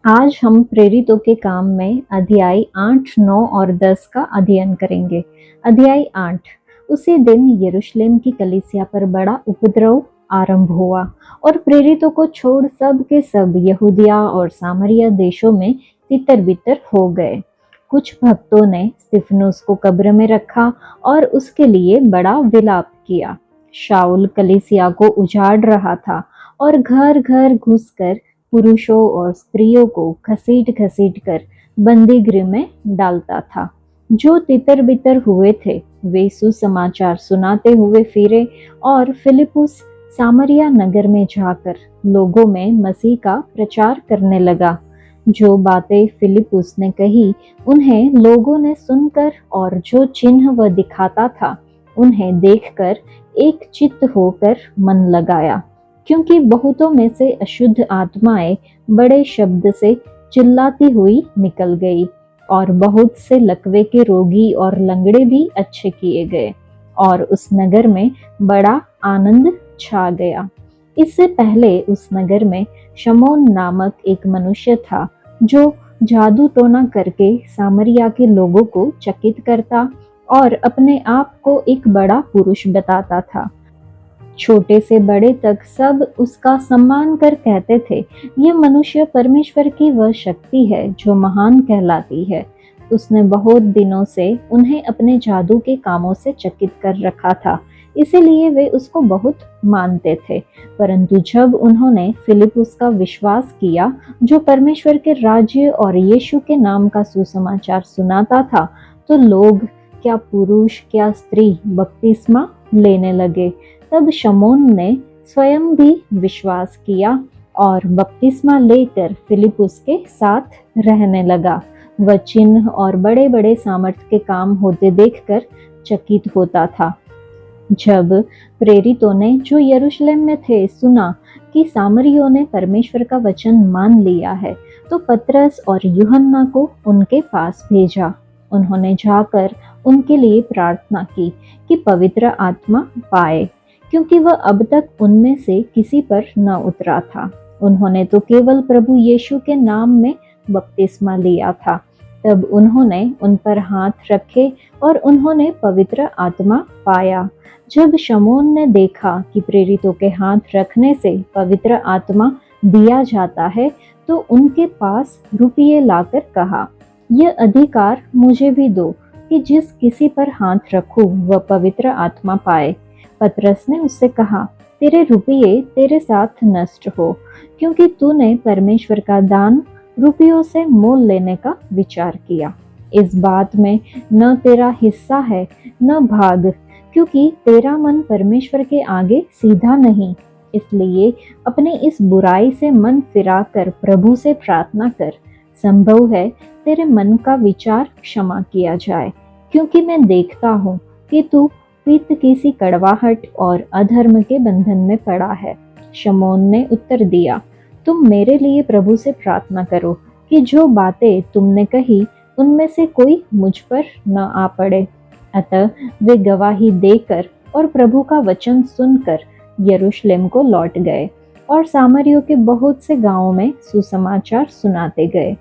आज हम प्रेरितों के काम में अध्याय 8, 9 और 10 का अध्ययन करेंगे। अध्याय 8। उसी दिन यरूशलेम की कलीसिया पर बड़ा उपद्रव आरंभ हुआ और प्रेरितों को छोड़ सब के सब यहूदिया और सामरिया देशों में तितर-बितर हो गए। कुछ भक्तों ने स्तिफनुस को कब्र में रखा और उसके लिए बड़ा विलाप किया। शाऊल कलीसिया को उजाड़ रहा था और घर-घर घुसकर पुरुषों और स्त्रियों को घसीट-घसीट कर बंदी गृह में डालता था। जो तितर-बितर हुए थे वे सुसमाचार सुनाते हुए फिरे और फिलिपुस सामरिया नगर में जाकर लोगों में मसीह का प्रचार करने लगा। जो बातें फिलिपुस ने कही उन्हें लोगों ने सुनकर और जो चिन्ह वह दिखाता था उन्हें देखकर एक चित्त होकर मन लगाया, क्योंकि बहुतों में से अशुद्ध आत्माएं बड़े शब्द से चिल्लाती हुई निकल गई और बहुत से लकवे के रोगी और लंगड़े भी अच्छे किए गए और उस नगर में बड़ा आनंद छा गया। इससे पहले उस नगर में शमौन नामक एक मनुष्य था जो जादू टोना करके सामरिया के लोगों को चकित करता और अपने आप को एक बड़ा पुरुष बताता था। छोटे से बड़े तक सब उसका सम्मान कर कहते थे, यह मनुष्य परमेश्वर की वह शक्ति है जो महान कहलाती है। उसने बहुत दिनों से उन्हें अपने जादू के कामों से चकित कर रखा था, इसीलिए वे उसको बहुत मानते थे। परंतु जब उन्होंने फिलिपुस का विश्वास किया, जो परमेश्वर के राज्य और यीशु के नाम का सुसमाचार सुनाता था, तो लोग क्या पुरुष क्या स्त्री बपतिस्मा लेने लगे। तब शमौन ने स्वयं भी विश्वास किया और बपतिस्मा लेकर फिलिपुस के साथ रहने लगा। वह चिन्ह और बड़े बड़े सामर्थ्य के काम होते देखकर चकित होता था। जब प्रेरितों ने जो यरूशलेम में थे सुना कि सामरियों ने परमेश्वर का वचन मान लिया है, तो पतरस और यूहन्ना को उनके पास भेजा। उन्होंने जाकर उनके लिए प्रार्थना की कि पवित्र आत्मा पाए, क्योंकि वह अब तक उनमें से किसी पर न उतरा था। उन्होंने तो केवल प्रभु यीशु के नाम में बपतिस्मा लिया था। तब उन्होंने उन पर हाथ रखे और उन्होंने पवित्र आत्मा पाया। जब शमौन ने देखा कि प्रेरितों के हाथ रखने से पवित्र आत्मा दिया जाता है, तो उनके पास रुपये लाकर कहा, यह अधिकार मुझे भी दो कि जिस किसी पर हाथ रखूं वह पवित्र आत्मा पाए। पतरस ने उससे कहा, तेरे रुपये तेरे साथ नष्ट हो, क्योंकि तूने परमेश्वर का दान रुपयों से मोल लेने का विचार किया। इस बात में न तेरा हिस्सा है न भाग, क्योंकि तेरा मन परमेश्वर के आगे सीधा नहीं। इसलिए अपने इस बुराई से मन फिराकर प्रभु से प्रार्थना कर, संभव है तेरे मन का विचार क्षमा किया जाए, क्योंकि मैं देखता हूँ कि तू पित्त किसी कड़वाहट और अधर्म के बंधन में पड़ा है। शमौन ने उत्तर दिया, तुम मेरे लिए प्रभु से प्रार्थना करो कि जो बातें तुमने कही उनमें से कोई मुझ पर न आ पड़े। अतः वे गवाही देकर और प्रभु का वचन सुनकर यरूशलेम को लौट गए और सामरियों के बहुत से गांवों में सुसमाचार सुनाते गए।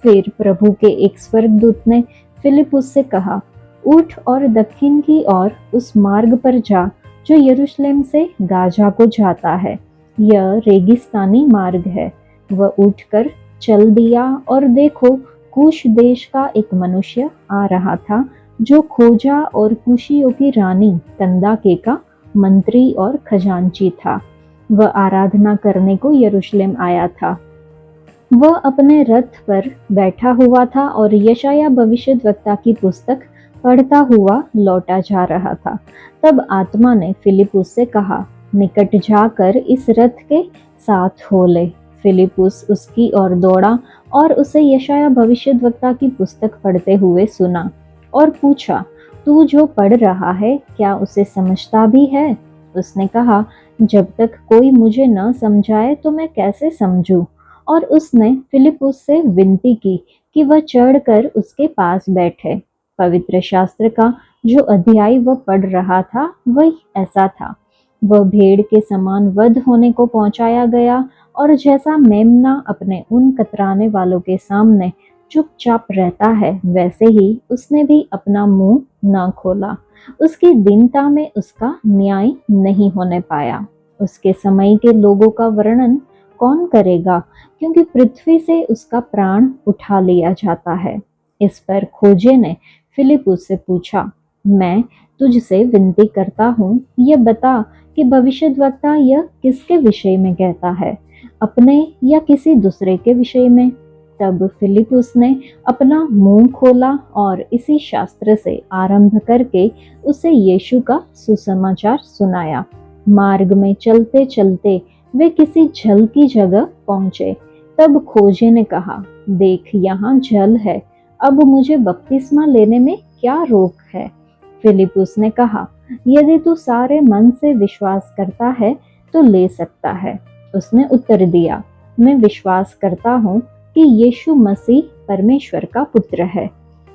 फिर प्रभु के एक स्वर्गदूत ने फिलिपुस से कहा, उठ और दक्षिण की ओर उस मार्ग पर जा जो यरूशलेम से गाजा को जाता है। यह रेगिस्तानी मार्ग है। वह उठकर चल दिया और देखो, कूश देश का एक मनुष्य आ रहा था जो खोजा और कुशियों की रानी कंदाके का मंत्री और खजांची था। वह आराधना करने को यरूशलेम आया था। वह अपने रथ पर बैठा हुआ था और यशाया भविष्यद्वक्ता की पुस्तक पढ़ता हुआ लौटा जा रहा था। तब आत्मा ने फिलिपुस से कहा, निकट जाकर इस रथ के साथ हो ले। फिलिपुस उसकी ओर दौड़ा और उसे यशाया भविष्यद्वक्ता की पुस्तक पढ़ते हुए सुना और पूछा, तू जो पढ़ रहा है क्या उसे समझता भी है? उसने कहा, जब तक कोई मुझे न समझाए तो मैं कैसे समझूं? और उसने फिलिपुस से विनती की कि वह चढ़कर उसके पास बैठे। पवित्र शास्त्र का जो अध्याय वह पढ़ रहा था वह ऐसा था, वह भेड़ के समान वध होने को पहुंचाया गया और जैसा मेमना अपने उन कतराने वालों के सामने चुपचाप रहता है, वैसे ही उसने भी अपना मुंह न खोला। उसकी दीनता में उसका न्याय नहीं होने पाया। उसके समय के लोगों का वर्णन कौन करेगा, क्योंकि पृथ्वी से उसका प्राण उठा लिया जाता है। इस पर खोजे ने फिलिपुस से पूछा, मैं तुझसे विनती करता हूँ, ये बता कि भविष्यद्वक्ता यह किसके विषय में कहता है, अपने या किसी दूसरे के विषय में। तब फिलिपुस ने अपना मुंह खोला और इसी शास्त्र से आरंभ करके उसे यीशु का सुसमाचार सुनाया। मार्ग में चलते चलते वे किसी जल की जगह पहुंचे। तब खोजे ने कहा, देख यहाँ जल है, अब मुझे बपतिस्मा लेने में क्या रोक है। फिलिपुस ने कहा, यदि तू सारे मन से विश्वास करता है तो ले सकता है। उसने उत्तर दिया, मैं विश्वास करता हूँ कि यीशु मसीह परमेश्वर का पुत्र है।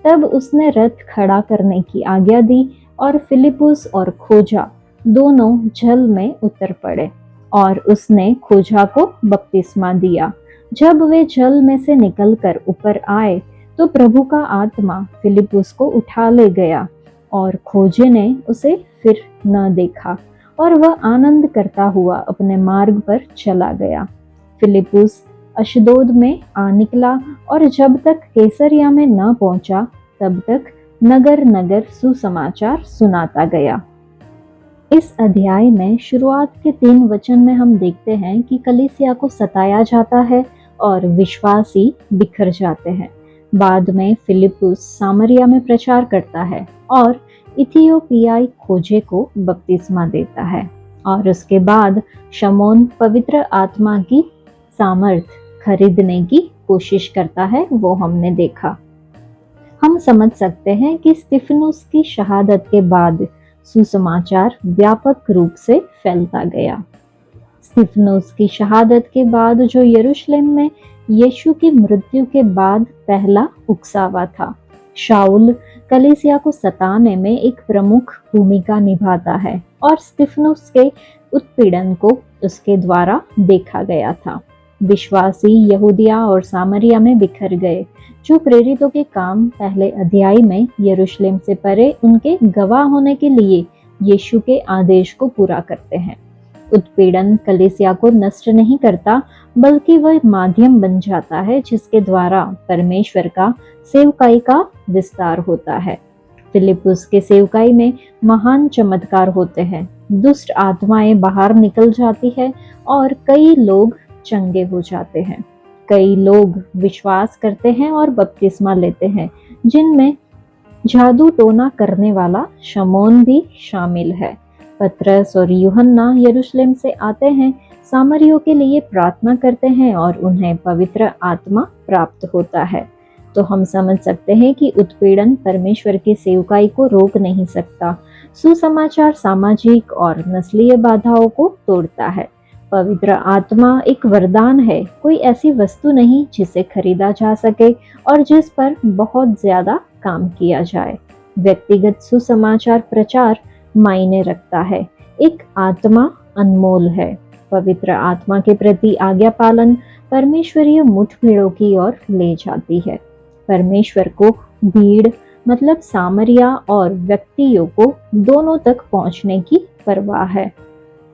तब उसने रथ खड़ा करने की आज्ञा दी और फिलिपुस और खोजा दोनों जल में उतर पड़े और उसने खोजा को बपतिस्मा दिया। जब वे जल में से निकलकर ऊपर आए तो प्रभु का आत्मा फिलिपुस को उठा ले गया और खोजे ने उसे फिर न देखा और वह आनंद करता हुआ अपने मार्ग पर चला गया। फिलिपुस अशदोद में आ निकला और जब तक कैसरिया में न पहुंचा तब तक नगर नगर सुसमाचार सुनाता गया। इस अध्याय में शुरुआत के 3 वचन में हम देखते हैं कि कलीसिया को सताया जाता है और विश्वासी बिखर जाते हैं। बाद में फिलिपुस सामरिया में प्रचार करता है और इथियोपियाई खोजे को बपतिस्मा देता है और उसके बाद शमौन पवित्र आत्मा की सामर्थ खरीदने की कोशिश करता है, वो हमने देखा। हम समझ सकते हैं कि स्तिफनुस की शहादत के बाद सुसमाचार व्यापक रूप से फैलता गया। स्तिफनुस की शहादत के बाद जो यरूशलेम में यीशु की मृत्यु के बाद पहला उकसावा था। शाऊल कलीसिया को सताने में एक प्रमुख भूमिका निभाता है और स्तिफनुस के उत्पीड़न को उसके द्वारा देखा गया था। विश्वासी यहूदिया और सामरिया में बिखर गए, जो प्रेरितों के काम पहले अध्याय में यरूशलेम से परे उनके गवाह होने के लिए यीशु के आदेश को पूरा करते हैं। उत्पीड़न कलीसिया को नष्ट नहीं करता, बल्कि वह माध्यम बन जाता है जिसके द्वारा परमेश्वर का सेवकाई का विस्तार होता है। फिलिपुस के सेवकाई में महान चमत्कार होते हैं, दुष्ट आत्माएं बाहर निकल जाती है और कई लोग चंगे हो जाते हैं। कई लोग विश्वास करते हैं और बपतिस्मा लेते हैं, जिनमें जादू टोना करने वाला शमौन भी शामिल है। पतरस और यूहन्ना यरूशलेम से आते हैं, सामरियों के लिए प्रार्थना करते हैं और उन्हें पवित्र आत्मा प्राप्त होता है। तो हम समझ सकते हैं कि उत्पीड़न परमेश्वर की सेवकाई को रोक नहीं सकता। सुसमाचार सामाजिक और नस्लीय बाधाओं को तोड़ता है। पवित्र आत्मा एक वरदान है, कोई ऐसी वस्तु नहीं जिसे खरीदा जा सके और जिस पर बहुत ज्यादा काम किया जाए। व्यक्तिगत सुसमाचार प्रचार मायने रखता है। एक आत्मा अनमोल है। पवित्र आत्मा के प्रति आज्ञा पालन परमेश्वरीय मुठभेड़ों की ओर ले जाती है। परमेश्वर को भीड़ मतलब सामरिया और व्यक्तियों को दोनों तक पहुंचने की परवाह है।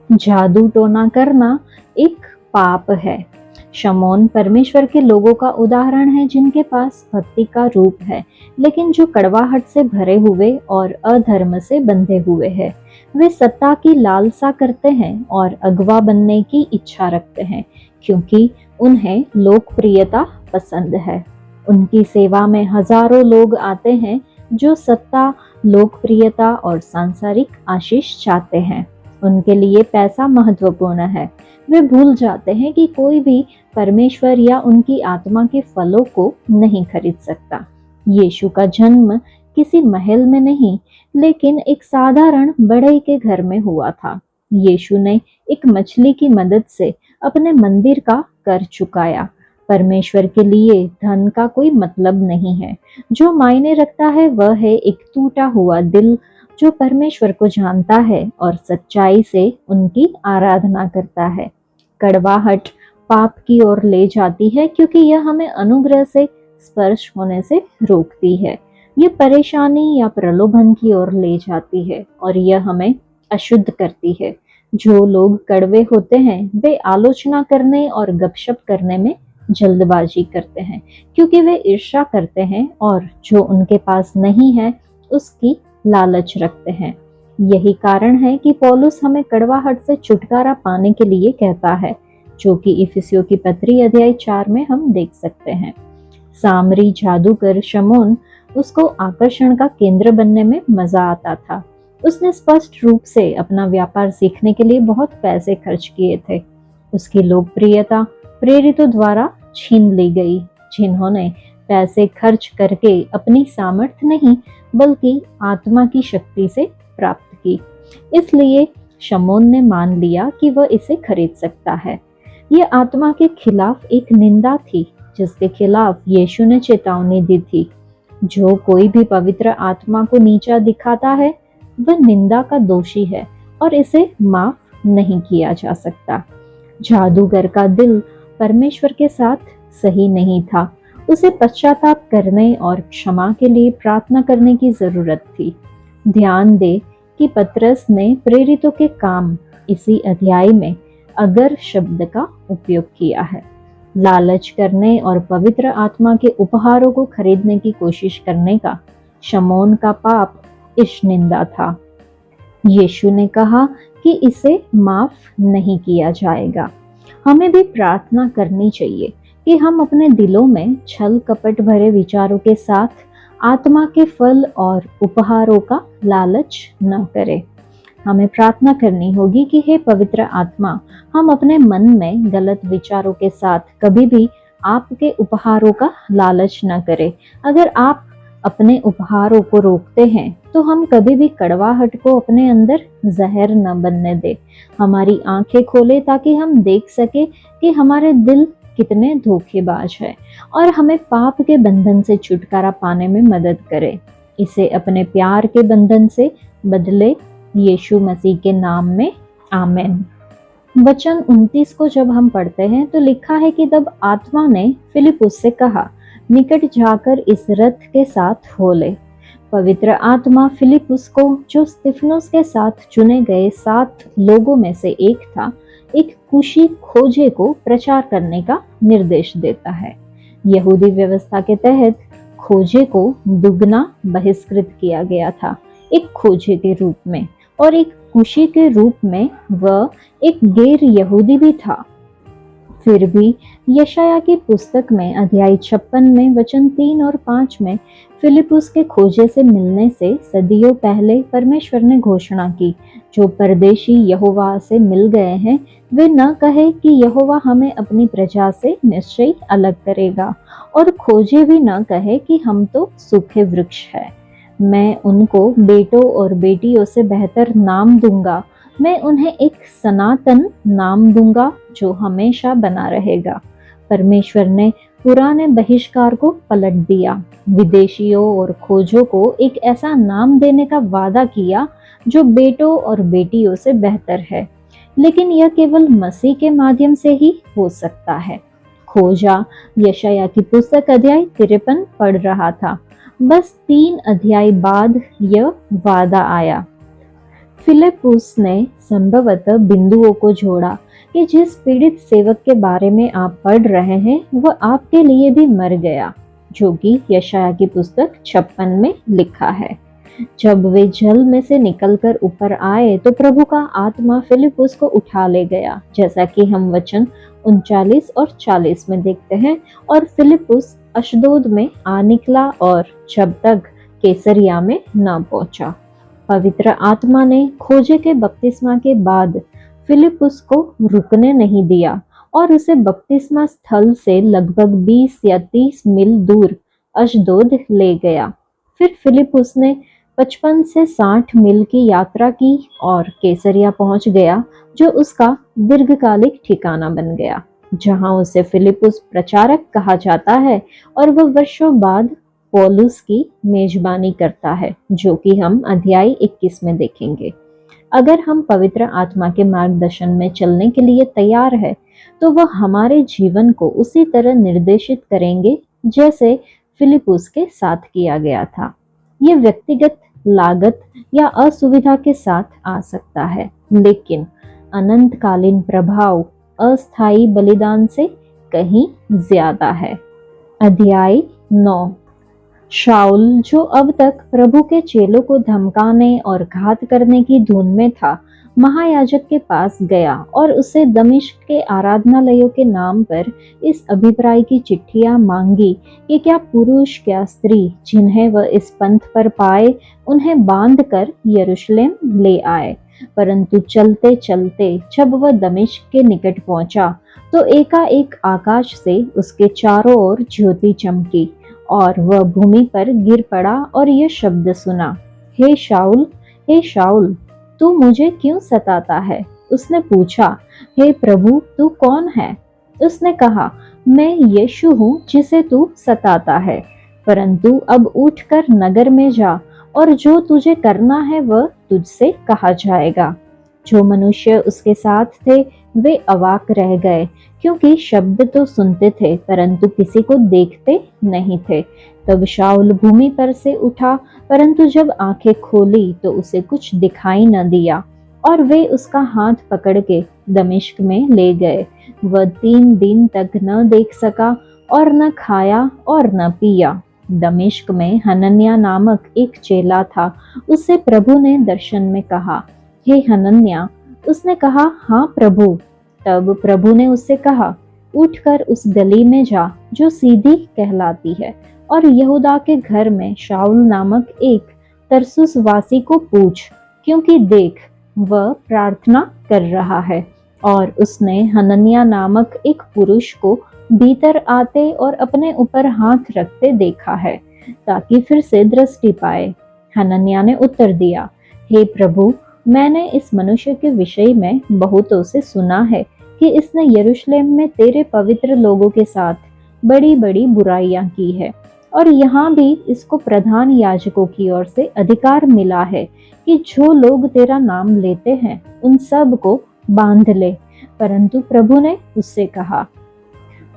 जादू टोना करना एक पाप है। शमौन परमेश्वर के लोगों का उदाहरण है जिनके पास भक्ति का रूप है, लेकिन जो कड़वाहट से भरे हुए और अधर्म से बंधे हुए हैं। वे सत्ता की लालसा करते हैं और अगवा बनने की इच्छा रखते हैं, क्योंकि उन्हें लोकप्रियता पसंद है। उनकी सेवा में हजारों लोग आते हैं जो सत्ता, लोकप्रियता और सांसारिक आशीष चाहते हैं। उनके लिए पैसा महत्वपूर्ण है। वे भूल जाते हैं कि कोई भी परमेश्वर या उनकी आत्मा के फलों को नहीं खरीद सकता। यीशु का जन्म किसी महल में नहीं, लेकिन एक साधारण बढ़ई के घर में हुआ था। यीशु ने एक मछली की मदद से अपने मंदिर का कर चुकाया। परमेश्वर के लिए धन का कोई मतलब नहीं है। जो मायने रखता है वह है एक टूटा हुआ दिल जो परमेश्वर को जानता है और सच्चाई से उनकी आराधना करता है। कड़वाहट पाप की ओर ले जाती है, क्योंकि यह हमें अनुग्रह से स्पर्श होने से रोकती है। ये परेशानी या प्रलोभन की ओर ले जाती है और यह हमें अशुद्ध करती है। जो लोग कड़वे होते हैं वे आलोचना करने और गपशप करने में जल्दबाजी करते हैं, क्योंकि वे ईर्ष्या करते हैं और जो उनके पास नहीं है उसकी लालच रखते हैं। यही कारण है कि पौलुस हमें कड़वाहट से छुटकारा पाने के लिए कहता है, जो कि इफिसियों की पत्री अध्याय 4 में हम देख सकते हैं। सामरी जादूगर शमौन, उसको आकर्षण का केंद्र बनने में मजा आता था। उसने स्पष्ट रूप से अपना व्यापार सीखने के लिए बहुत पैसे खर्च किए थे। उसकी लोकप्रियता प्रेरितों द्वारा छीन ली गई, जिन्होंने पैसे खर्च करके अपनी सामर्थ्य नहीं बल्कि आत्मा की शक्ति से प्राप्त की। इसलिए शमौन ने मान लिया कि वह इसे खरीद सकता है। यह आत्मा के खिलाफ एक निंदा थी, जिसके खिलाफ यीशु ने चेतावनी दी थी। जो कोई भी पवित्र आत्मा को नीचा दिखाता है वह निंदा का दोषी है और इसे माफ नहीं किया जा सकता। जादूगर का दिल परमेश्वर के साथ सही नहीं था। उसे पश्चाताप करने और क्षमा के लिए प्रार्थना करने की जरूरत थी। ध्यान दे कि पतरस ने प्रेरितों के काम इसी अध्याय में अगर शब्द का उपयोग किया है। लालच करने और पवित्र आत्मा के उपहारों को खरीदने की कोशिश करने का शमौन का पाप ईशनिंदा था। यीशु ने कहा कि इसे माफ नहीं किया जाएगा। हमें भी प्रार्थना करनी चाहिए कि हम अपने दिलों में छल कपट भरे विचारों के साथ आत्मा के फल और उपहारों का लालच न करें। हमें प्रार्थना करनी होगी कि हे पवित्र आत्मा, हम अपने मन में गलत विचारों के साथ कभी भी आपके उपहारों का लालच न करें। अगर आप अपने उपहारों को रोकते हैं तो हम कभी भी कड़वाहट को अपने अंदर जहर न बनने दे। हमारी आंखें खोले ताकि हम देख सके कि हमारे दिल कितने धोखेबाज है और हमें पाप के बंधन से छुटकारा पाने में मदद करे। इसे अपने प्यार के बंधन से बदले, यीशु मसीह के नाम में, आमेन। वचन 29 को जब हम पढ़ते हैं तो लिखा है कि तब आत्मा ने फिलिपुस से कहा, निकट जाकर इस रथ के साथ हो ले। पवित्र आत्मा फिलिपुस को, जो स्तिफनुस के साथ चुने गए 7 लोगों में से एक था, एक कुशी खोजे को प्रचार करने का निर्देश देता है। यहूदी व्यवस्था के तहत खोजे को दुगना बहिष्कृत किया गया था, एक खोजे के रूप में, और एक कुशी के रूप में वह एक गैर यहूदी भी था। फिर भी यशाया की पुस्तक में अध्याय 56 में वचन 3 और 5 में फिलिपुस के खोजे से मिलने से सदियों पहले परमेश्वर ने घोषणा की, जो परदेशी यहोवा से मिल गए हैं वे न कहे कि यहोवा हमें अपनी प्रजा से निश्चय अलग करेगा, और खोजे भी न कहे कि हम तो सूखे वृक्ष हैं। मैं उनको बेटों और बेटियों से बेहतर नाम दूंगा। मैं उन्हें एक सनातन नाम दूंगा जो हमेशा बना रहेगा। परमेश्वर ने पुराने बहिष्कार को पलट दिया, विदेशियों और खोजों को एक ऐसा नाम देने का वादा किया जो बेटों और बेटियों से बेहतर है। लेकिन यह केवल मसीह के माध्यम से ही हो सकता है। खोजा यशाया की पुस्तक अध्याय 53 पढ़ रहा था। बस 3 अध्याय बाद यह वादा आया। फिलिपुस ने संभवतः बिंदुओं को जोड़ा कि जिस पीड़ित सेवक के बारे में आप पढ़ रहे हैं वह आपके लिए भी मर गया, जो कि यशाया की पुस्तक 56 में लिखा है। जब वे जल में से निकलकर ऊपर आए तो प्रभु का आत्मा फिलिपुस को उठा ले गया, जैसा कि हम वचन 39 और 40 में देखते हैं। और फिलिपुस अशदोद में आ निकला और जब तक कैसरिया में न पहुंचा। पवित्र आत्मा ने खोजे के बपतिस्मा के बाद फिलिपुस को रुकने नहीं दिया और उसे बपतिस्मा स्थल से लगभग 20 या 30 मील दूर अशदोद ले गया। फिर फिलिपुस ने 55 से 60 मील की यात्रा की और कैसरिया पहुंच गया, जो उसका दीर्घकालिक ठिकाना बन गया, जहां उसे फिलिपुस प्रचारक कहा जाता है और वह वर्षों बाद पौलुस की मेजबानी करता है, जो कि हम अध्याय 21 में देखेंगे। अगर हम पवित्र आत्मा के मार्गदर्शन में चलने के लिए तैयार है तो वह हमारे जीवन को उसी तरह निर्देशित करेंगे जैसे फिलिपुस के साथ किया गया था। ये व्यक्तिगत लागत या असुविधा के साथ आ सकता है, लेकिन अनंतकालीन प्रभाव अस्थायी बलिदान से कहीं ज्यादा है। अध्याय 9। शाऊल, जो अब तक प्रभु के चेलों को धमकाने और घात करने की धुन में था, महायाजक के पास गया और उसे दमिश्क के आराधनालयों के नाम पर इस अभिप्राय की चिट्ठियां मांगी कि क्या पुरुष क्या स्त्री जिन्हें वह इस पंथ पर पाए उन्हें बांधकर यरूशलेम ले आए। परंतु चलते चलते जब वह दमिश्क के निकट पहुंचा तो एकाएक आकाश से उसके चारों ओर ज्योति चमकी और वह भूमि पर गिर पड़ा और यह शब्द सुना, हे शाऊल, हे शाऊल, तू मुझे क्यों सताता है? उसने पूछा, हे प्रभु, तू कौन है? उसने कहा, मैं यीशु हूँ जिसे तू सताता है। परंतु अब उठकर नगर में जा और जो तुझे करना है वह तुझसे कहा जाएगा। जो मनुष्य उसके साथ थे वे अवाक रह गए, क्योंकि शब्द तो सुनते थे परंतु किसी को देखते नहीं थे। तब शाऊल भूमि पर से उठा, परंतु जब आंखें खोली तो उसे कुछ दिखाई न दिया, और वे उसका हाथ पकड़ के दमिश्क में ले गए। वह 3 दिन तक न देख सका और न खाया और न पिया। दमिश्क में हनन्याह नामक एक चेला था। उससे प्रभु ने दर्शन में कहा, हे हनन्याह। उसने कहा, हाँ प्रभु। तब प्रभु ने उससे कहा, उठकर उस गली में जा जो सीधी कहलाती है, और यहूदा के घर में शाऊल नामक एक तरसुस वासी को पूछ, क्योंकि देख वह प्रार्थना कर रहा है। और उसने हनन्याह नामक एक पुरुष को भीतर आते और अपने ऊपर हाथ रखते देखा है, ताकि फिर से दृष्टि पाए। हनन्याह ने उत्तर दिया, हे प्रभु, मैंने इस मनुष्य के विषय में बहुतों से सुना है कि इसने यरूशलेम में तेरे पवित्र लोगों के साथ बड़ी बड़ी बुराइयां की है, और यहाँ भी इसको प्रधान याजकों की ओर से अधिकार मिला है कि जो लोग तेरा नाम लेते हैं उन सब को बांध ले। परंतु प्रभु ने उससे कहा,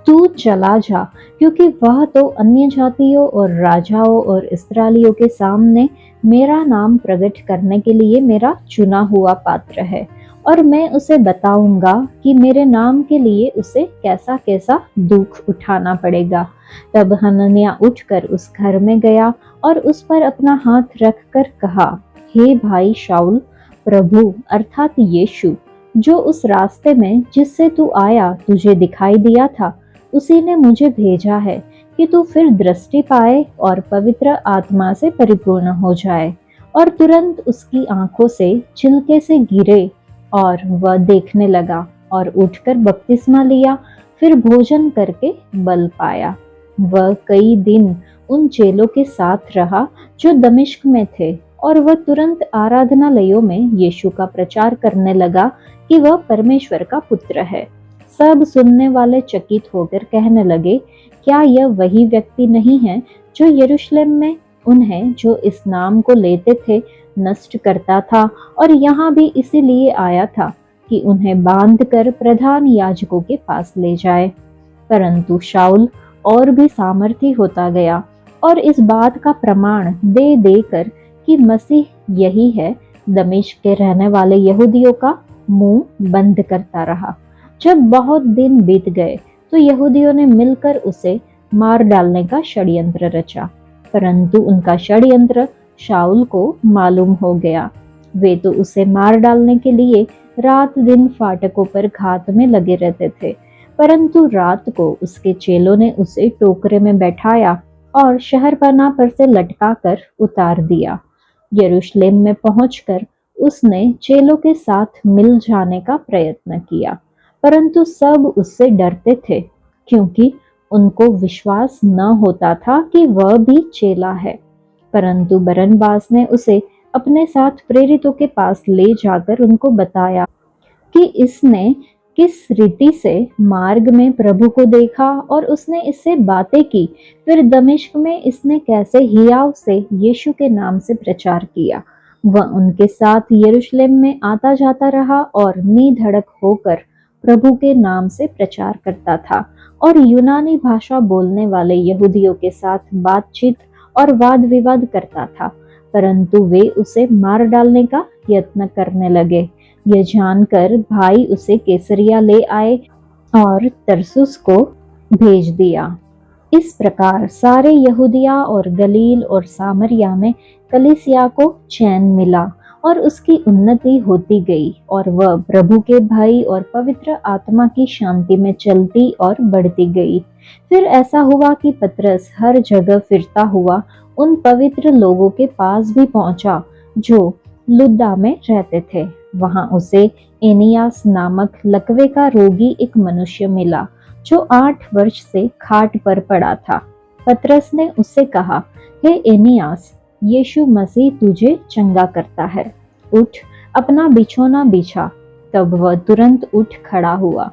तू चला जा, क्योंकि वह तो अन्य जातियों और राजाओं और इस्राएलियों के सामने मेरा नाम प्रकट करने के लिए मेरा चुना हुआ पात्र है, और मैं उसे बताऊंगा कि मेरे नाम के लिए उसे कैसा कैसा दुख उठाना पड़ेगा। तब हनन्याह उठकर उस घर में गया और उस पर अपना हाथ रखकर कहा, हे भाई शाऊल, प्रभु अर्थात यीशु, जो उस रास्ते में जिससे तू आया तुझे दिखाई दिया था, उसी ने मुझे भेजा है कि तू फिर दृष्टि पाए और पवित्र आत्मा से परिपूर्ण हो जाए। और तुरंत उसकी आंखों से छिलके से गिरे और वह देखने लगा, और उठकर बपतिस्मा लिया। फिर भोजन करके बल पाया। वह कई दिन उन चेलों के साथ रहा जो दमिश्क में थे, और वह तुरंत आराधनालयों में यीशु का प्रचार करने लगा कि वह परमेश्वर का पुत्र है। सब सुनने वाले चकित होकर कहने लगे, क्या यह वही व्यक्ति नहीं है जो यरूशलेम में उन्हें जो इस नाम को लेते थे नष्ट करता था, और यहाँ भी इसीलिए आया था कि उन्हें बांधकर प्रधान याजकों के पास ले जाए। परंतु शाऊल और भी सामर्थी होता गया और इस बात का प्रमाण दे देकर कि मसीह यही है, दमिश्क के रहने वाले यहूदियों का मुंह बंद करता रहा। जब बहुत दिन बीत गए तो यहूदियों ने मिलकर उसे मार डालने का षड्यंत्र रचा, परंतु उनका षड्यंत्र शाऊल को मालूम हो गया। वे तो उसे मार डालने के लिए रात दिन फाटकों पर घात में लगे रहते थे, परंतु रात को उसके चेलों ने उसे टोकरे में बैठाया और शहरपनाह पर से लटका कर उतार दिया। यरूशलेम में पहुंचकर उसने चेलों के साथ मिल जाने का प्रयत्न किया, परंतु सब उससे डरते थे, क्योंकि उनको विश्वास न होता था कि वह भी चेला है। परंतु बरनबास ने उसे अपने साथ प्रेरितों के पास ले जाकर उनको बताया कि इसने किस रीति से मार्ग में प्रभु को देखा और उसने इससे बातें की। फिर दमिश्क में इसने कैसे हियाव से यीशु के नाम से प्रचार किया। वह उनके साथ यरूशलेम में आता जाता रहा और निधड़क होकर प्रभु के नाम से प्रचार करता था और यूनानी भाषा बोलने वाले यहूदियों के साथ बातचीत और वाद विवाद करता था, परंतु वे उसे मार डालने का यत्न करने लगे। यह जानकर भाई उसे कैसरिया ले आए और तरसुस को भेज दिया। इस प्रकार सारे यहूदिया और गलील और सामरिया में कलीसिया को चैन मिला और उसकी उन्नति होती गई और वह प्रभु के भय और पवित्र आत्मा की शांति में चलती और बढ़ती गई। फिर ऐसा हुआ कि पतरस हर जगह फिरता हुआ उन पवित्र लोगों के पास भी पहुंचा जो लुद्दा में रहते थे। वहां उसे एनियास नामक लकवे का रोगी एक मनुष्य मिला जो 8 वर्ष से खाट पर पड़ा था। पतरस ने उससे कहा, हे एनियास, यीशु मसीह तुझे चंगा करता है, उठ अपना बिछौना बिछा। तब वह तुरंत उठ खड़ा हुआ।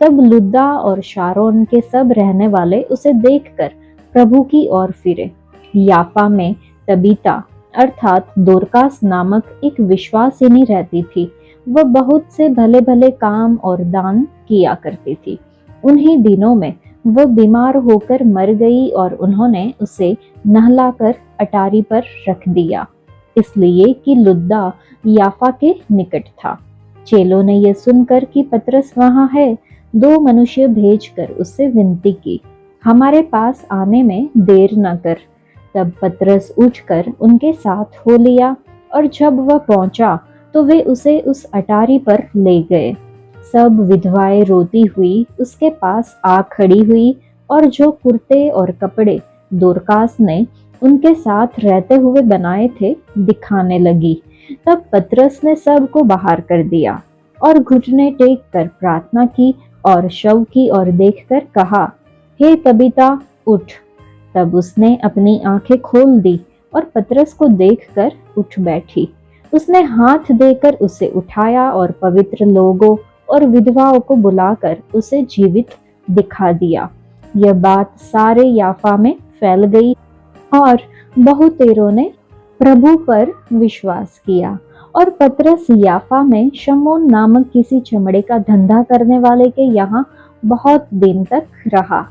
तब लुद्दा और शारोन के सब रहने वाले उसे देखकर प्रभु की ओर फिरे। याफा में तबीता अर्थात दोरकास नामक एक विश्वासिनी रहती थी। वह बहुत से भले भले काम और दान किया करती थी। उन्हीं दिनों में वह बीमार होकर मर गई और उन्होंने उसे नहलाकर अटारी पर रख दिया, इसलिए कि लुद्दा याफा के निकट था। चेलों ने यह सुनकर कि पतरस वहां है, 2 मनुष्य भेजकर उससे विनती की, हमारे पास आने में देर न कर। तब पतरस उठकर उनके साथ हो लिया और जब वह पहुंचा तो वे उसे उस अटारी पर ले गए। सब विधवाएं रोती हुई उसके पास आ खड़ी हुई और जो कुर्ते और कपड़े दोरकास ने उनके साथ रहते हुए बनाए थे दिखाने लगी। तब पतरस ने सबको बाहर कर दिया और घुटने टेक कर प्रार्थना की और शव की ओर देखकर कहा, हे तबीता उठ। तब उसने अपनी आंखें खोल दी और पतरस को देखकर उठ बैठी। उसने हाथ देकर उसे उठाया और पवित्र लोगों और विधवाओं को बुलाकर उसे जीवित दिखा दिया। यह बात सारे याफा में फैल गई और बहुतेरों ने प्रभु पर विश्वास किया। और पतरस याफा में शमौन नामक किसी चमड़े का धंधा करने वाले के यहाँ बहुत दिन तक रहा।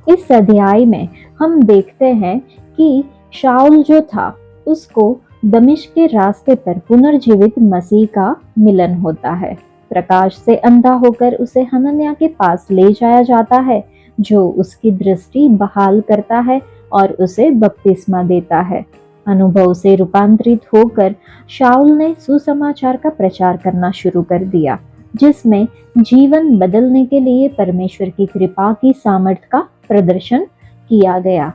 इस अध्याय में हम देखते हैं कि शाऊल जो था उसको दमिश्क के रास्ते पर पुनर्जीवित मसीह का मिलन होता है। प्रकाश से अंधा होकर उसे हनन्याह के पास ले जाया जाता है जो उसकी दृष्टि बहाल करता है और उसे बपतिस्मा देता है। अनुभव से रूपांतरित होकर शाऊल ने सुसमाचार का प्रचार करना शुरू कर दिया, जिसमें जीवन बदलने के लिए परमेश्वर की कृपा की सामर्थ्य का प्रदर्शन किया गया।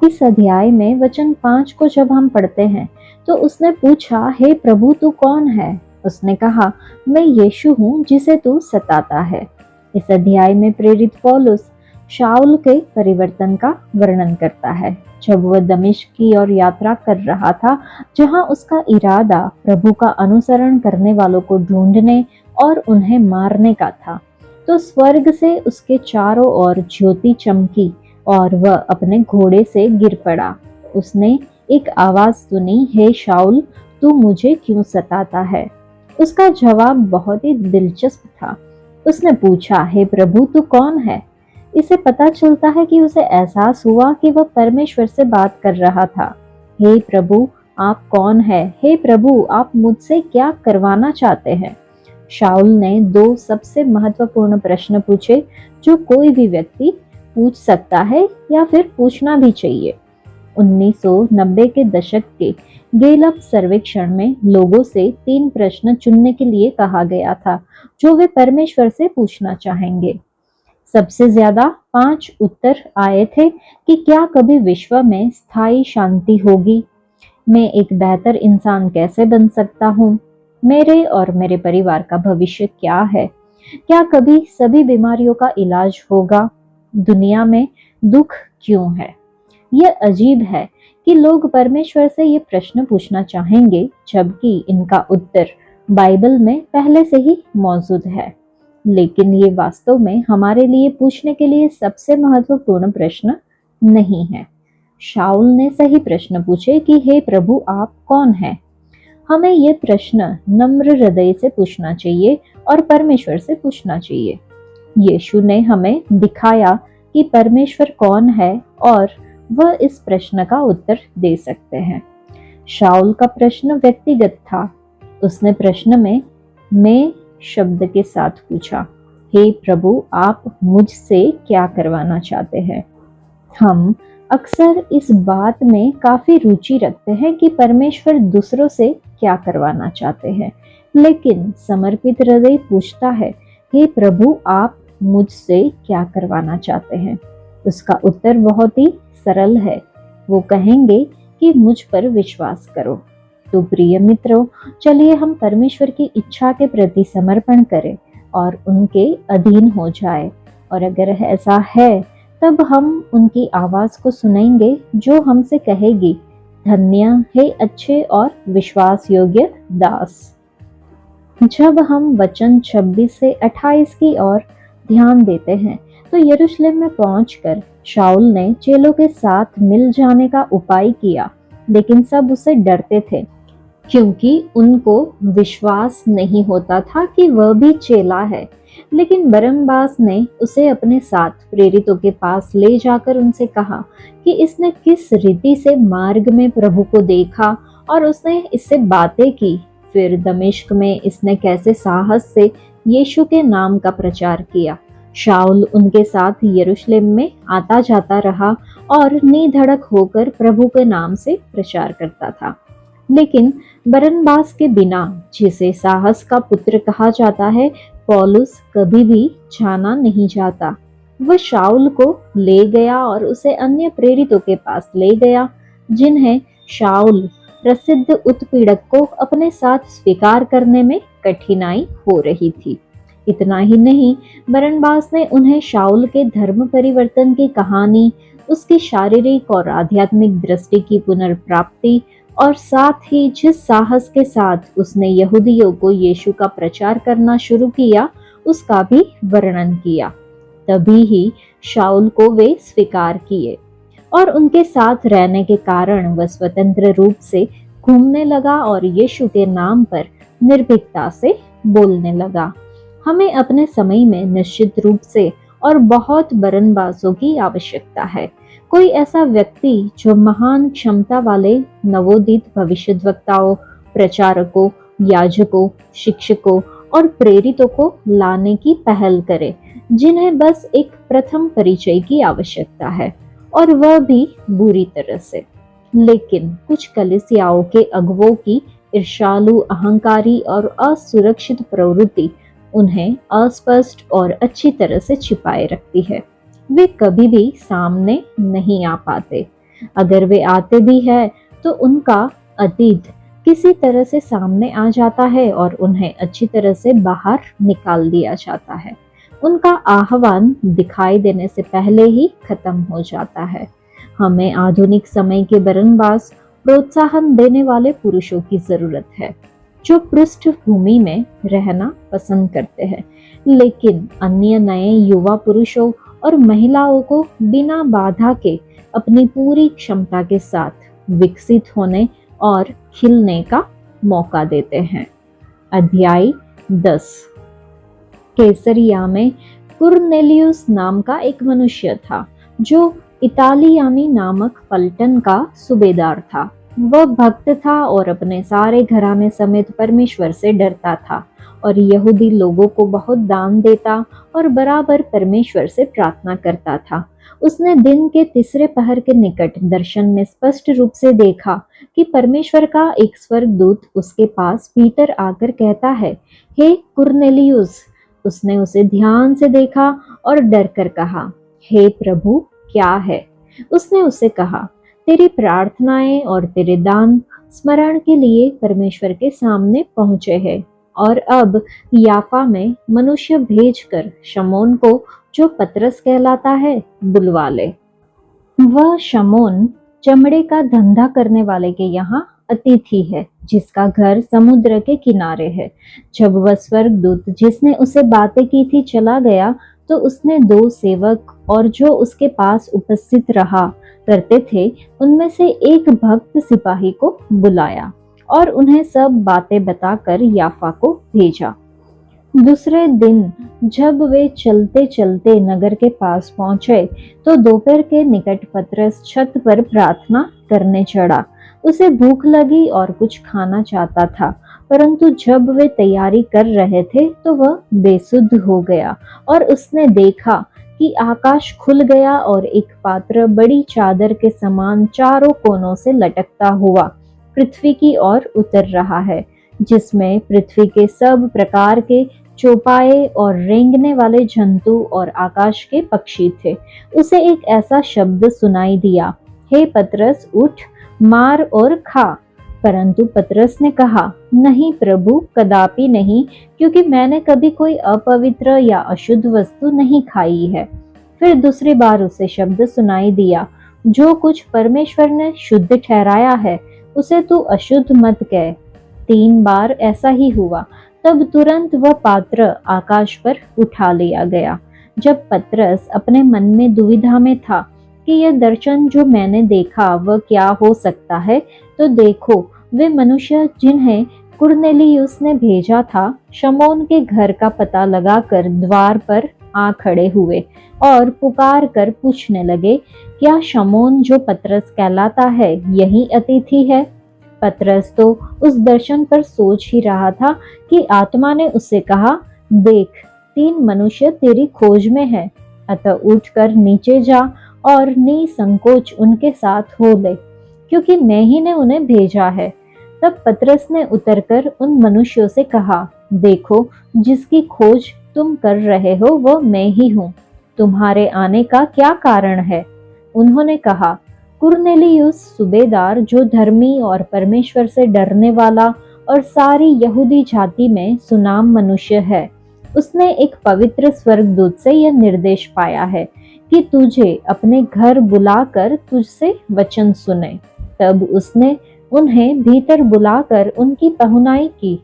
इस अध्याय में वचन 5 को जब हम पढ़ते हैं तो उसने पूछा, हे प्रभु तू कौन है? उसने कहा, मैं यीशु हूँ जिसे तू सताता है। इस अध्याय में प्रेरित पौलुस शाऊल के परिवर्तन का वर्णन करता है जब वह दमिश्क की ओर यात्रा कर रहा था, जहां उसका इरादा प्रभु का अनुसरण करने वालों को ढूंढने और उन्हें मारने का था। तो स्वर्ग से उसके चारों ओर ज्योति चमकी और वह अपने घोड़े से गिर पड़ा। उसने एक आवाज सुनी, हे शाऊल तू मुझे क्यों सताता है? उसका जवाब बहुत ही दिलचस्प था। उसने पूछा, हे प्रभु तू कौन है? इसे पता चलता है कि उसे एहसास हुआ कि वह परमेश्वर से बात कर रहा था। हे प्रभु आप कौन है? हे प्रभु आप मुझसे क्या करवाना चाहते हैं? शाऊल ने 2 सबसे महत्वपूर्ण प्रश्न पूछे जो कोई भी व्यक्ति पूछ सकता है या फिर पूछना भी चाहिए। 1990 के दशक के गेलप सर्वेक्षण में लोगों से 3 प्रश्न चुनने के लिए कहा गया था जो वे परमेश्वर से पूछना चाहेंगे। सबसे ज्यादा 5 उत्तर आए थे कि क्या कभी विश्व में स्थायी शांति होगी? मैं एक बेहतर इंसान कैसे बन सकता हूँ? मेरे और मेरे परिवार का भविष्य क्या है? क्या कभी सभी बीमारियों का इलाज होगा? दुनिया में दुख क्यों है? यह अजीब है कि लोग परमेश्वर से ये प्रश्न पूछना चाहेंगे जबकि इनका उत्तर बाइबल में पहले से ही मौजूद है। लेकिन ये वास्तव में हमारे लिए पूछने के लिए सबसे महत्वपूर्ण प्रश्न नहीं है। शाऊल ने सही प्रश्न पूछे कि हे प्रभु आप कौन हैं? हमें ये प्रश्न नम्र हृदय से पूछना चाहिए और परमेश्वर से पूछना चाहिए। यीशु ने हमें दिखाया कि परमेश्वर कौन है और वह इस प्रश्न का उत्तर दे सकते हैं। शाऊल का प्रश्न व्यक्तिगत था। उसने प्रश्न में मैं शब्द के साथ पूछा, हे प्रभु, आप मुझसे क्या करवाना चाहते हैं? हम अक्सर इस बात में काफी रुचि रखते हैं कि परमेश्वर दूसरों से क्या करवाना चाहते हैं, लेकिन समर्पित हृदय पूछता है, हे प्रभु, आप मुझसे क्या करवाना चाहते हैं? उसका उत्तर बहुत ही सरल है। वो कहेंगे कि मुझ पर विश्वास करो। तो प्रिय मित्रों, चलिए हम परमेश्वर की इच्छा के प्रति समर्पण करें और उनके अधीन हो जाए। और अगर ऐसा है तब हम उनकी आवाज को सुनेंगे जो हमसे कहेगी, धन्य है अच्छे और विश्वास योग्य दास। जब हम वचन 26 से 28 की ओर ध्यान देते हैं तो यरूशलेम में पहुंचकर शाऊल ने चेलों के साथ मिल जाने का उपाय किया, लेकिन सब उससे डरते थे क्योंकि उनको विश्वास नहीं होता था कि वह भी चेला है। लेकिन बरनबास ने उसे अपने साथ प्रेरितों के पास ले जाकर उनसे कहा कि इसने किस रीति से मार्ग में प्रभु को देखा और उसने इससे बातें की। फिर दमिश्क में इसने कैसे साहस से यीशु के नाम का प्रचार किया। शाऊल उनके साथ यरूशलेम में आता जाता रहा और निधड़क होकर प्रभु के नाम से प्रचार करता था। लेकिन बरनबास के बिना, जिसे साहस का पुत्र कहा जाता है, पौलुस कभी भी जाना नहीं जाता। वह शाऊल को ले गया और उसे अन्य प्रेरितों के पास ले गया, जिन्हें शाऊल प्रसिद्ध उत्पीड़क को अपने साथ स्वीकार करने में कठिनाई हो रही थी। इतना ही नहीं, बरनबास ने उन्हें शाऊल के धर्म परिवर्तन की कहानी, उसकी शारीरिक और आध्यात्मिक दृष्टि की पुनर्प्राप्ति और साथ ही जिस साहस के साथ उसने यहूदियों को यीशु का प्रचार करना शुरू किया, उसका भी वर्णन किया। तभी ही शाऊल को वे स्वीकार किए और उनके साथ रहने के कारण वह स्वतंत्र रूप से घूमने लगा और यीशु के नाम पर निर्भीकता से बोलने लगा। हमें अपने समय में निश्चित रूप से और बहुत बरनबासों की आवश्यकता है। कोई ऐसा व्यक्ति जो महान क्षमता वाले नवोदित भविष्यद्वक्ताओं, प्रचारकों, याजकों, शिक्षकों और प्रेरितों को लाने की पहल करे, जिन्हें बस एक प्रथम परिचय की आवश्यकता है, और वह भी बुरी तरह से। लेकिन कुछ कलीसियाओं के अगुवों की ईर्ष्यालु, अहंकारी और असुरक्षित प्रवृत्ति उन्हें अस्पष्ट और अच्छी तरह से छिपाए रखती है। वे कभी भी सामने नहीं आ पाते। अगर वे आते भी हैं तो उनका अतीत किसी तरह से सामने आ जाता है और उन्हें अच्छी तरह से बाहर निकाल दिया जाता है। उनका आह्वान दिखाई देने से पहले ही खत्म हो जाता है। हमें आधुनिक समय के बरनबास, प्रोत्साहन देने वाले पुरुषों की जरूरत है, जो पृष्ठभूमि में रहना पसंद करते हैं, लेकिन अन्य नए युवा पुरुषों और महिलाओं को बिना बाधा के अपनी पूरी क्षमता के साथ विकसित होने और खिलने का मौका देते हैं। अध्याय 10। कैसरिया में कुरनेलियुस नाम का एक मनुष्य था, जो इतालियानी नामक पलटन का सूबेदार था। वह भक्त था और अपने सारे घराने समेत परमेश्वर से डरता था और यहूदी लोगों को बहुत दान देता और बराबर परमेश्वर से प्रार्थना करता था। उसने दिन के तीसरे पहर के निकट दर्शन में स्पष्ट रूप से देखा कि परमेश्वर का एक स्वर्गदूत उसके पास भीतर आकर कहता है, हे कुरनेलियुस। उसने उसे ध्यान से देखा और डर कर कहा, हे प्रभु, क्या है? उसने उससे कहा, तेरी प्रार्थनाएं और तेरे दान स्मरण के लिए परमेश्वर के सामने पहुंचे हैं, और अब याफा में मनुष्य भेजकर शमौन को, जो पतरस कहलाता है, बुलवा ले। वह शमौन चमड़े का धंधा करने वाले के यहाँ अतिथि है, जिसका घर समुद्र के किनारे है। जब वह स्वर्गदूत जिसने उसे बातें की थी चला गया, तो उसने 2 सेवक और जो उसके पास उपस्थित रहा करते थे, उनमें से एक भक्त सिपाही को बुलाया और उन्हें सब बातें बताकर याफा को भेजा। दूसरे दिन जब वे चलते चलते नगर के पास पहुंचे तो दोपहर के निकट पतरस छत पर प्रार्थना करने चढ़ा। उसे भूख लगी और कुछ खाना चाहता था, परंतु जब वे तैयारी कर रहे थे तो वह बेसुध हो गया और उसने देखा कि आकाश खुल गया और एक पात्र बड़ी चादर के समान चारों कोनों से लटकता हुआ पृथ्वी की ओर उतर रहा है, जिसमें पृथ्वी के सब प्रकार के चौपाए और रेंगने वाले जंतु और आकाश के पक्षी थे। उसे एक ऐसा शब्द सुनाई दिया, हे पतरस, उठ, मार और खा। परंतु पतरस ने कहा, नहीं प्रभु, कदापि नहीं, क्योंकि मैंने कभी कोई अपवित्र या अशुद्ध वस्तु नहीं खाई है। फिर दूसरी बार उसे शब्द सुनाई दिया, जो कुछ परमेश्वर ने शुद्ध ठहराया है उसे तू अशुद्ध मत कह। 3 बार ऐसा ही हुआ। तब तुरंत वह पात्र आकाश पर उठा लिया गया। जब पतरस अपने मन में दुविधा में था कि यह दर्शन जो मैंने देखा वह क्या हो सकता है, तो देखो, वे मनुष्य जिन्हें कुरनेलियुस ने भेजा था शमौन के घर का पता लगाकर द्वार पर आ खड़े हुए और पुकार कर पूछने लगे, क्या शमौन जो पतरस कहलाता है यही अतिथि है? पतरस तो उस दर्शन पर सोच ही रहा था कि आत्मा ने उससे कहा, देख, 3 मनुष्य तेरी खोज में है, अतः उठकर नीचे जा और निसंकोच उनके साथ हो ले, क्योंकि मैं ही ने उन्हें भेजा है। तब पतरस ने उतरकर उन मनुष्यों से कहा, देखो, जिसकी खोज तुम कर रहे हो वह मैं ही हूँ। तुम्हारे आने का क्या कारण है? उन्होंने कहा, कुरनेलियुस सूबेदार, जो धर्मी और परमेश्वर से डरने वाला और सारी यहूदी जाति में सुनाम मनुष्य है, उसने एक पवित्र स्वर्गदूत से यह निर्देश पाया है कि तुझे अपने घर बुलाकर तुझसे वचन सुने। तब उसने उन्हें भीतर बुलाकर उनकी पहुनाई की।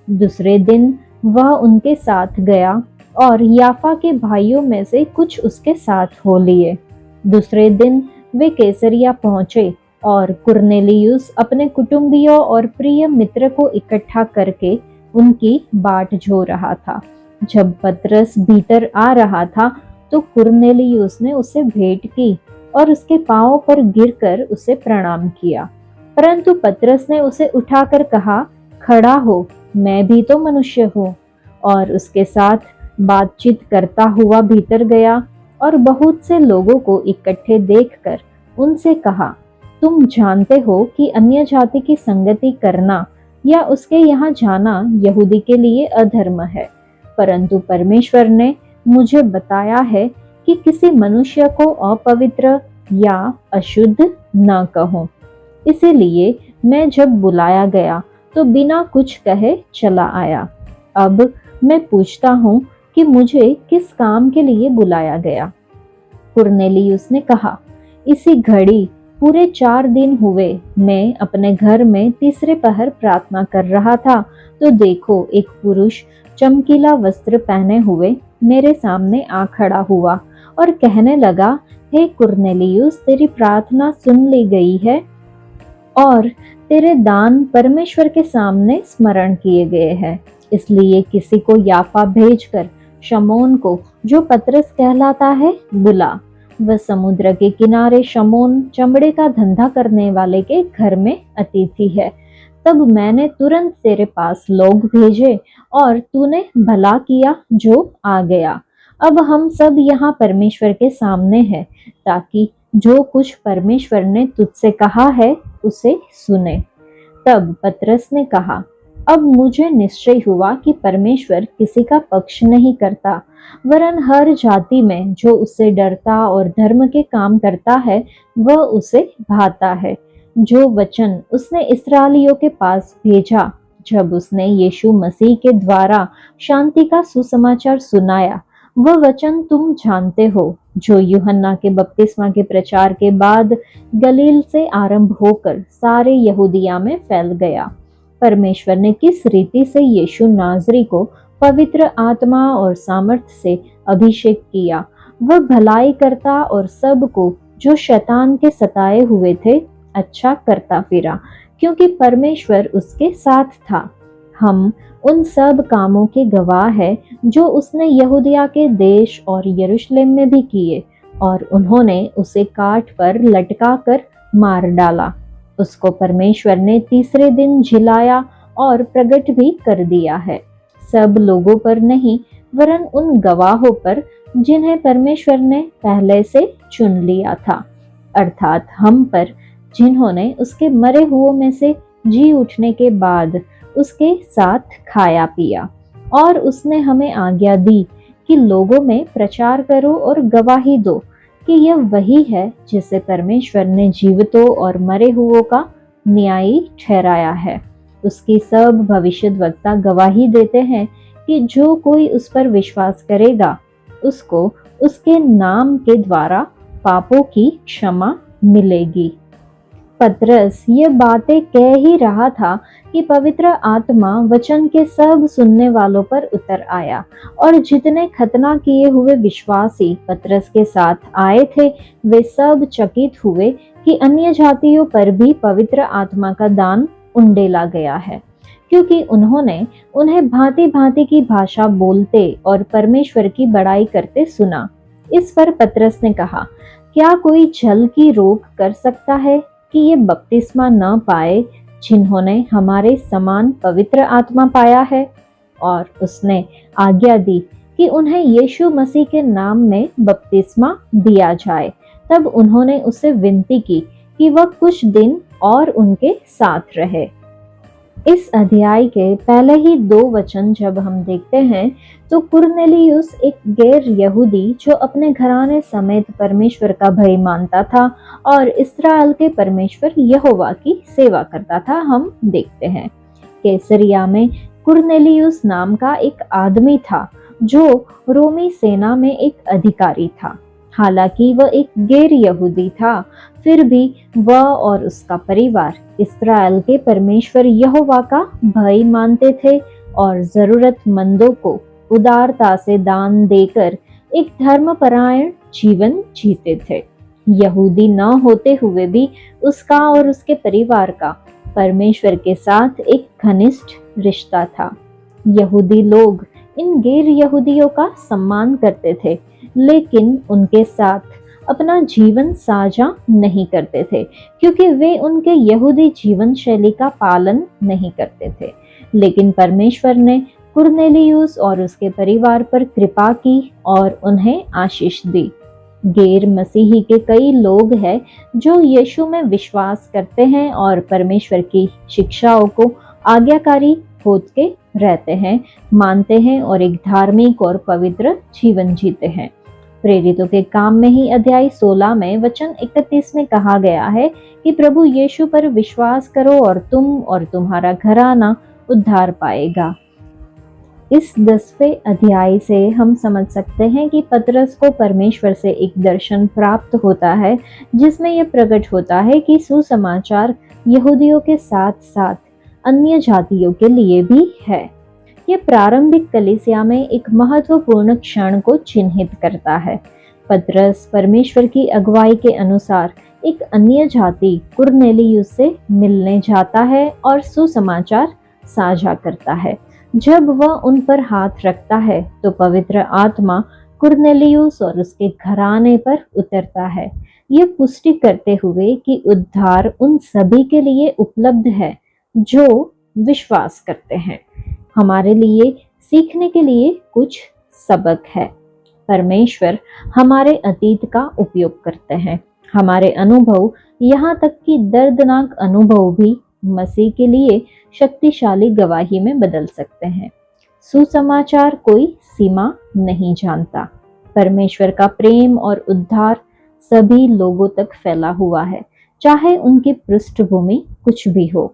दूसरे दिन वह उनके साथ गया और याफा के भाइयों में से कुछ उसके साथ हो लिए। दूसरे दिन वे कैसरिया पहुंचे और कुरनेलियुस अपने कुटुंबियों और प्रिय मित्र को इकट्ठा करके उनकी बाट जो रहा था। जब पतरस भीतर आ रहा था तो कुरनेलियुस ने उसे भेंट की और उसके पांवों पर गिरकर उसे प्रणाम किया। परंतु पतरस ने उसे उठाकर कहा, खड़ा हो, मैं भी तो मनुष्य हूँ। और उसके साथ बातचीत करता हुआ भीतर गया और बहुत से लोगों को इकट्ठे देखकर उनसे कहा, तुम जानते हो कि अन्य जाति की संगति करना या उसके यहाँ जाना यहूदी के लिए अधर्म है, परंतु परमेश्वर ने मुझे बताया है कि किसी मनुष्य को अपवित्र या अशुद्ध न कहो। इसीलिए मैं जब बुलाया गया तो बिना कुछ कहे चला आया। अब मैं पूछता हूँ कि मुझे किस काम के लिए बुलाया गया? कुरनेलियुस ने कहा, इसी घड़ी पूरे 4 दिन हुए मैं अपने घर में तीसरे पहर प्रार्थना कर रहा था, तो देखो, एक पुरुष चमकीला वस्त्र पहने हुए मेरे सामने आ खड़ा हुआ और कहने लगा, हे कुरनेलियुस, तेरी प्रार्थना सुन ली गई है और तेरे दान परमेश्वर के सामने स्मरण किए गए हैं। इसलिए किसी को याफा भेजकर शमौन को, जो पतरस कहलाता है, बुला। वह समुद्र के किनारे शमौन, चमड़े का धंधा करने वाले के घर में अतिथि है। तब मैंने तुरंत तेरे पास लोग भेजे और तूने भला किया जो आ गया। अब हम सब यहाँ परमेश्वर के सामने हैं, ताकि जो कुछ परमेश्वर ने तुझसे कहा है उसे सुने। तब पतरस ने कहा, अब मुझे निश्चय हुआ कि परमेश्वर किसी का पक्ष नहीं करता, वरन हर जाति में जो उससे डरता और धर्म के काम करता है वह उसे भाता है। जो वचन उसने इस्राएलियों के पास भेजा जब उसने यीशु मसीह के द्वारा शांति का सुसमाचार सुनाया, वह वचन तुम जानते हो, जो यूहन्ना के बपतिस्मा के प्रचार के बाद गलील से आरंभ होकर सारे यहूदिया में फैल गया। परमेश्वर ने किस रीति से यीशु नाजरी को पवित्र आत्मा और सामर्थ्य से अभिषेक किया, वह भलाई करता और सबको जो शैतान के सताए हुए थे अच्छा करता फिरा, क्योंकि परमेश्वर उसके साथ था। हम उन सब कामों के गवाह हैं जो उसने यहूदिया के देश और यरूशलेम में भी किए, और उन्होंने उसे काट पर लटका कर मार डाला। उसको परमेश्वर ने तीसरे दिन जिलाया और प्रकट भी कर दिया है, सब लोगों पर नहीं वरन उन गवाहों पर जिन्हें परमेश्वर ने पहले से चुन लिया था, अर्थात हम पर, जिन्होंने उसके मरे हुओं में से जी उठने के बाद उसके साथ खाया पिया। और उसने हमें आज्ञा दी कि लोगों में प्रचार करो और गवाही दो कि यह वही है जिसे परमेश्वर ने जीवितों और मरे हुओं का न्यायी ठहराया है। उसकी सब भविष्यद्वक्ता गवाही देते हैं कि जो कोई उस पर विश्वास करेगा उसको उसके नाम के द्वारा पापों की क्षमा मिलेगी। पतरस ये बातें कह ही रहा था कि पवित्र आत्मा वचन के सब सुनने वालों पर उतर आया, और जितने खतना किए हुए विश्वासी पतरस के साथ आए थे वे सब चकित हुए कि अन्य जातियों पर भी पवित्र आत्मा का दान उंडेला गया है, क्योंकि उन्होंने उन्हें भांति भांति की भाषा बोलते और परमेश्वर की बड़ाई करते सुना। इस पर पतरस ने कहा, क्या कोई जल की रोक कर सकता है कि ये बपतिस्मा न पाए जिन्होंने हमारे समान पवित्र आत्मा पाया है? और उसने आज्ञा दी कि उन्हें यीशु मसीह के नाम में बपतिस्मा दिया जाए। तब उन्होंने उससे विनती की कि वह कुछ दिन और उनके साथ रहे। इस अध्याय के पहले ही 2 वचन जब हम देखते हैं तो कुरनेलियुस एक गैर यहूदी जो अपने घराने समेत परमेश्वर का भय मानता था और इस्राएल के परमेश्वर यहोवा की सेवा करता था, हम देखते हैं। कैसरिया में कुरनेलियुस नाम का एक आदमी था जो रोमी सेना में एक अधिकारी था। हालांकि वह एक गैर यहूदी था, फिर भी वह और उसका परिवार इस्राएल के परमेश्वर यहोवा का भय मानते थे और जरूरतमंदों को उदारता से दान देकर एक धर्मपरायण जीवन जीते थे। यहूदी न होते हुए भी उसका और उसके परिवार का परमेश्वर के साथ एक घनिष्ठ रिश्ता था। यहूदी लोग इन गैर यहूदियों का सम्मान करते थे, लेकिन उनके साथ अपना जीवन साझा नहीं करते थे, क्योंकि वे उनके यहूदी जीवन शैली का पालन नहीं करते थे। लेकिन परमेश्वर ने कुरनेलियुस और उसके परिवार पर कृपा की और उन्हें आशीष दी। गैर मसीही के कई लोग हैं जो यीशु में विश्वास करते हैं और परमेश्वर की शिक्षाओं को आज्ञाकारी होत के रहते हैं, मानते हैं और एक धार्मिक और पवित्र जीवन जीते हैं। प्रेरितों के काम में ही अध्याय 16 में वचन 31 में कहा गया है कि प्रभु यीशु पर विश्वास करो और तुम और तुम्हारा घराना उद्धार पाएगा। इस 10वें अध्याय से हम समझ सकते हैं कि पतरस को परमेश्वर से एक दर्शन प्राप्त होता है जिसमें यह प्रकट होता है कि सुसमाचार यहूदियों के साथ साथ अन्य जातियों के लिए भी है। यह प्रारंभिक कलीसिया में एक महत्वपूर्ण क्षण को चिन्हित करता है। पतरस परमेश्वर की अगुवाई के अनुसार एक अन्य जाति कुरनेलियुस से मिलने जाता है और सुसमाचार साझा करता है। जब वह उन पर हाथ रखता है तो पवित्र आत्मा कुरनेलियुस और उसके घराने पर उतरता है, ये पुष्टि करते हुए कि उद्धार उन सभी के लिए उपलब्ध है जो विश्वास करते हैं। हमारे लिए सीखने के लिए कुछ सबक है। परमेश्वर हमारे अतीत का उपयोग करते हैं। हमारे अनुभव, यहाँ तक कि दर्दनाक अनुभव भी मसीह के लिए शक्तिशाली गवाही में बदल सकते हैं। सुसमाचार कोई सीमा नहीं जानता। परमेश्वर का प्रेम और उद्धार सभी लोगों तक फैला हुआ है, चाहे उनकी पृष्ठभूमि कुछ भी हो।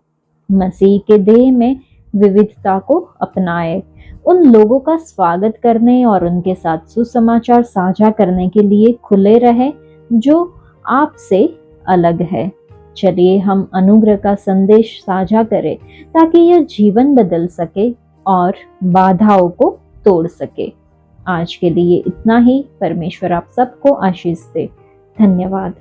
मसीह के देह में विविधता को अपनाए, उन लोगों का स्वागत करने और उनके साथ सुसमाचार साझा करने के लिए खुले रहे जो आपसे अलग है। चलिए हम अनुग्रह का संदेश साझा करें ताकि यह जीवन बदल सके और बाधाओं को तोड़ सके। आज के लिए इतना ही। परमेश्वर आप सबको आशीष दे। धन्यवाद।